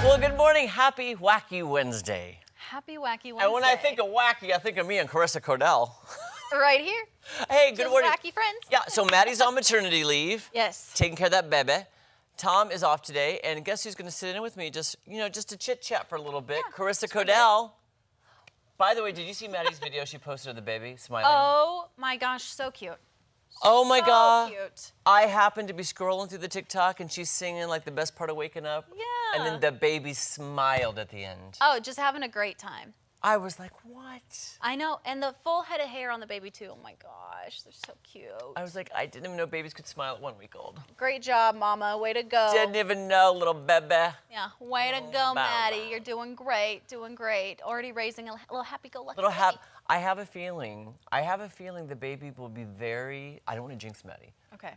Well, good morning. Happy Wacky Wednesday. Happy Wacky Wednesday. And when I think of wacky, I think of me and Carissa Cordell. Right here. Hey, good Just morning. wacky friends. Yeah, so Maddie's on maternity leave. Yes. Taking care of that baby. Tom is off today, and guess who's going to sit in with me just to chit-chat for a little bit? Yeah, Carissa Cordell. By the way, did you see Maddie's video she posted of the baby smiling? Oh my gosh, so cute. Oh my God. So cute. I happened to be scrolling through the TikTok, and she's singing like the best part of waking up. Yeah. And then the baby smiled at the end. Oh, just having a great time. I was like, what? I know, and the full head of hair on the baby too. Oh my gosh, they're so cute. I was like, I didn't even know babies could smile at 1 week old. Great job, Mama. Way to go. Didn't even know, little baby. Yeah, way to go, Maddie. You're doing great, doing great. Already raising a little happy-go-lucky baby. I have a feeling the baby will be very, I don't want to jinx Maddie, Okay.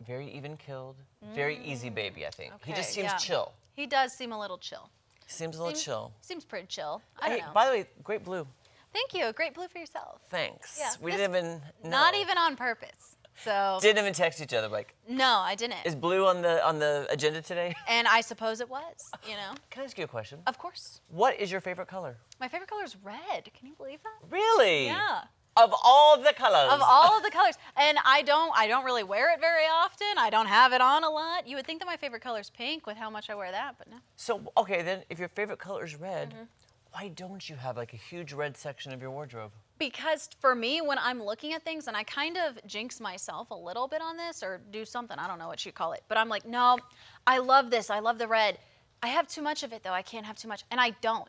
very even-killed, very easy baby, I think. He Okay, just seems yeah. chill. He does seem a little chill. Seems a little chill. Seems pretty chill. I don't Hey, know. by the way, great blue. Thank you. Great blue for yourself. Thanks. Yeah, We this- didn't even know. Not even on purpose. So Didn't even text each other like, no, I didn't. is blue on the agenda today? And I suppose it was, you know. Can I ask you a question? Of course. What is your favorite color? My favorite color is red. Can you believe that? Really? Yeah. Of all the colors. Of all of the colors. And I don't really wear it very often. I don't have it on a lot. You would think that my favorite color is pink with how much I wear that, but no. So, okay, then if your favorite color is red, Mm-hmm. why don't you have like a huge red section of your wardrobe? Because for me, when I'm looking at things, and I kind of jinx myself a little bit on this or do something, I don't know what you call it, but I'm like, no, I love this. I love the red. I have too much of it though. I can't have too much. And I don't.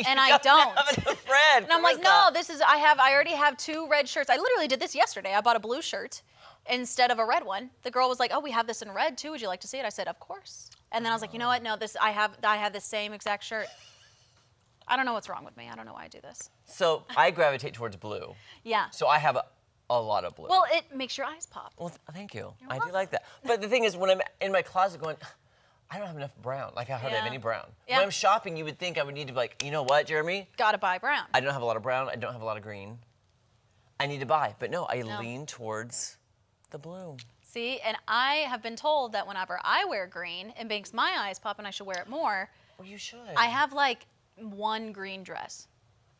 And I don't. Have enough red. And I'm like, no, I already have 2 red shirts. I literally did this yesterday. I bought a blue shirt instead of a red one. The girl was like, oh, we have this in red too. Would you like to see it? I said, of course. And then I was like, you know what? No, I have the same exact shirt. I don't know what's wrong with me. I don't know why I do this. So I gravitate towards blue. Yeah. So I have a lot of blue. Well, it makes your eyes pop. Well, thank you. You're I do welcome. like that. But the thing is, when I'm in my closet going, I don't have enough brown. Like I hardly have Yeah. any brown. Yeah. When I'm shopping, you would think I would need to be like, you know what, Jeremy? Gotta buy brown. I don't have a lot of brown. I don't have a lot of green. I need to buy. But no, I No. lean towards the blue. See, and I have been told that whenever I wear green, it makes my eyes pop and I should wear it more. Well, you should. I have like 1 green dress.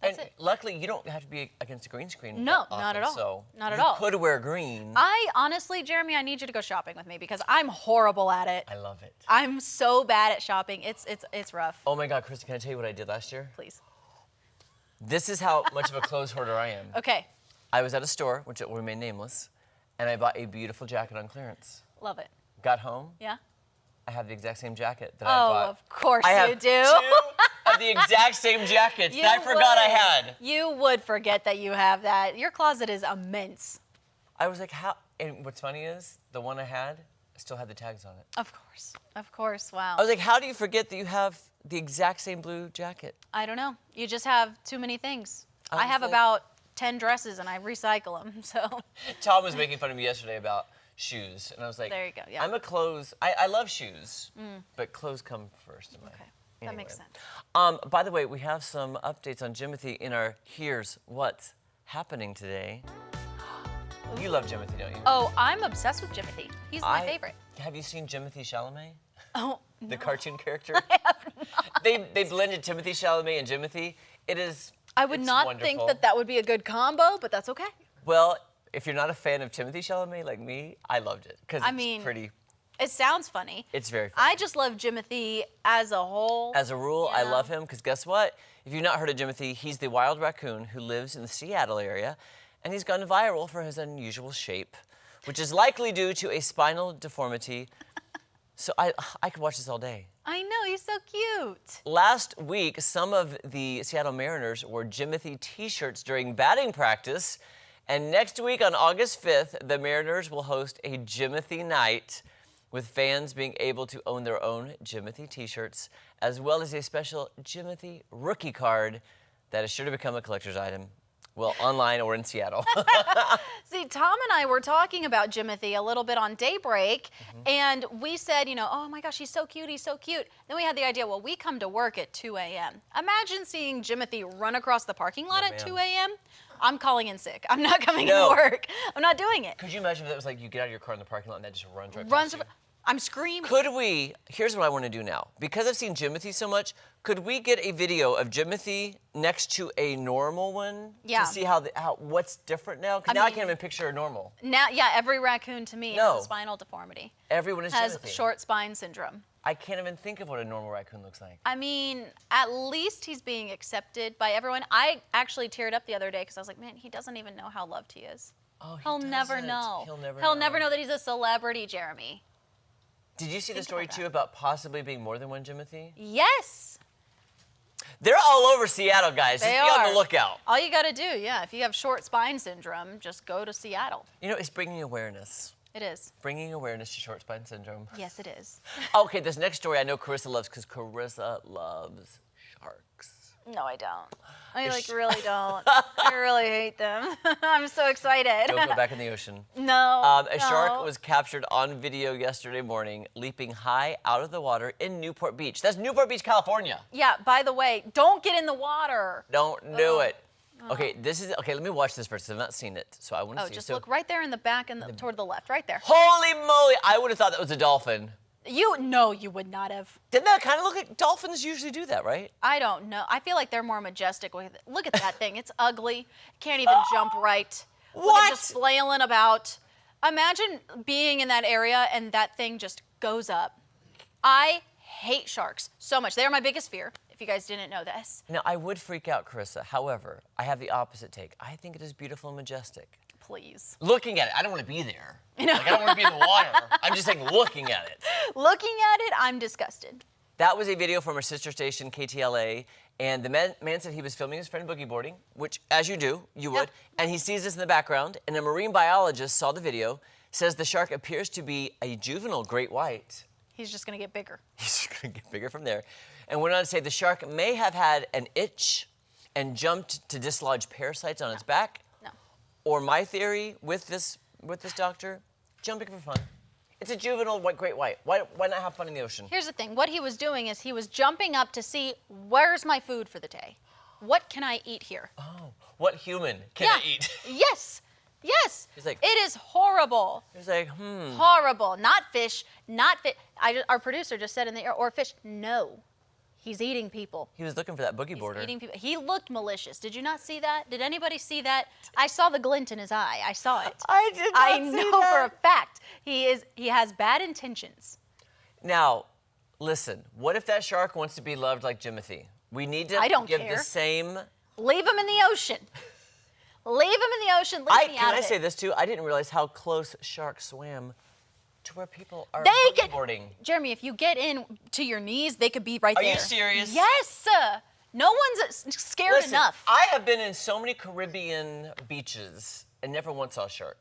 That's and it. luckily, you don't have to be against a green screen. No, often, not at all. So Not at you all. could wear green. I honestly, Jeremy, I need you to go shopping with me because I'm horrible at it. I love it. I'm so bad at shopping. It's rough. Oh my God, Kristen, can I tell you what I did last year? Please. This is how much of a clothes hoarder I am. Okay. I was at a store, which will remain nameless, and I bought a beautiful jacket on clearance. Love it. Got home, Yeah? I have the exact same jacket that Oh, I bought. of course I have you do. 2 of the exact same jackets that I forgot I had. You would forget that you have that. Your closet is immense. I was like, how? And what's funny is, the one I had still had the tags on it. Of course. Of course. Wow. I was like, how do you forget that you have the exact same blue jacket? I don't know. You just have too many things. I I have was like- about 10 dresses and I recycle them. So Tom was making fun of me yesterday about shoes, and I was like, There you go, yeah. I'm a clothes, I love shoes, but clothes come first in my Okay, that makes Anyway. By the way, we have some updates on Jimothy in our Here's What's Happening Today. You love Jimothy, don't you? Oh, I'm obsessed with Jimothy. He's my favorite. Have you seen Jimothy Chalamet? Oh, The cartoon character? They blended Timothy Chalamet and Jimothy. I would it's not wonderful. think that that would be a good combo, but that's okay. Well, if you're not a fan of Timothy Chalamet like me, I loved it because it's pretty. It sounds funny. It's very funny. I just love Jimothy as a whole. As a rule, I Yeah. love him because guess what? If you've not heard of Jimothy, he's the wild raccoon who lives in the Seattle area, and he's gone viral for his unusual shape, which is likely due to a spinal deformity. So I could watch this all day. I know, he's so cute. Last week, some of the Seattle Mariners wore Jimothy t-shirts during batting practice, and next week on August 5th, the Mariners will host a Jimothy night with fans being able to own their own Jimothy t-shirts, as well as a special Jimothy rookie card that is sure to become a collector's item. Well, online or in Seattle. See, Tom and I were talking about Jimothy a little bit on Daybreak, and we said, you know, oh my gosh, he's so cute, he's so cute. Then we had the idea, well, we come to work at 2 a.m. Imagine seeing Jimothy run across the parking lot at 2 a.m. I'm calling in sick. I'm not coming to work. I'm not doing it. Could you imagine if that was like you get out of your car in the parking lot and that just runs right Runs. past you? I'm screaming. Could we, here's what I want to do now. Because I've seen Jimothy so much, could we get a video of Jimothy next to a normal one? Yeah. To see what's different now? Because now I can't even picture a normal. Now, yeah, every raccoon to me has a spinal deformity. Everyone is has Jimothy. short spine syndrome. I can't even think of what a normal raccoon looks like. I mean, at least he's being accepted by everyone. I actually teared up the other day because I was like, man, he doesn't even know how loved he is. Oh, He'll never doesn't. know. He'll never know that he's a celebrity, Jeremy. Did you see the Think story about too that. about possibly being more than one Jimothy? Yes. They're all over Seattle, guys. They Just be on are. the lookout. All you got to do, yeah, if you have short spine syndrome, just go to Seattle. You know, it's bringing awareness. It is. Bringing awareness to short spine syndrome. Yes, it is. Okay, this next story I know Carissa loves because Carissa loves sharks. No, I don't. I really don't. I really hate them. I'm so excited. Don't go back in the ocean. No. A shark was captured on video yesterday morning leaping high out of the water in Newport Beach. That's Newport Beach, California. Yeah, by the way, don't get in the water. Don't do it. Okay, let me watch this first. I've not seen it, so I want to Oh, see. just So, look right there in the back and toward the left, right there. holy moly, I would have thought that was a dolphin. No, you would not have. Didn't that kind of look like dolphins usually do that, right? I don't know. I feel like they're more majestic with it. Look at that thing. It's ugly. Can't even jump right. Look at it What? just flailing about. Imagine being in that area and that thing just goes up. I hate sharks so much. They're my biggest fear, if you guys didn't know this. Now, I would freak out, Carissa. However, I have the opposite take. I think it is beautiful and majestic. Please. Looking at it, I don't want to be there. Like, I don't want to be in the water. I'm just saying looking at it. Looking at it, I'm disgusted. That was a video from our sister station, KTLA, and the man said he was filming his friend boogie boarding, which, as you do, you would, and he sees this in the background, and a marine biologist saw the video, says the shark appears to be a juvenile great white. He's just going to get bigger. He's going to get bigger from there. And went on to say the shark may have had an itch and jumped to dislodge parasites on its back. No. Or my theory with this doctor, jumping for fun. It's a juvenile great white. Why not have fun in the ocean? Here's the thing. What he was doing is he was jumping up to see where's my food for the day. What can I eat here? Oh, what human can I eat? Yes. Yes. He's like- it is horrible. He's like, Horrible. Not fish. Not fish. Our producer just said in the air, or fish. No. He's eating people. He was looking for that boogie He's boarder. eating people. He looked malicious. Did you not see that? Did anybody see that? I saw the glint in his eye. I saw it. I did not I see know that. for a fact he has bad intentions. Now, listen, what if that shark wants to be loved like Jimothy? We need to I don't give care. the same. Leave him in the ocean. Leave him in the ocean. Leave me out Can I of say it. this too? I didn't realize how close sharks swam to where people are They boogie could, boarding. Jeremy, if you get in to your knees, they could be right Are there. you serious? Yes. No one's scared Listen, enough. I have been in so many Caribbean beaches and never once saw a shark.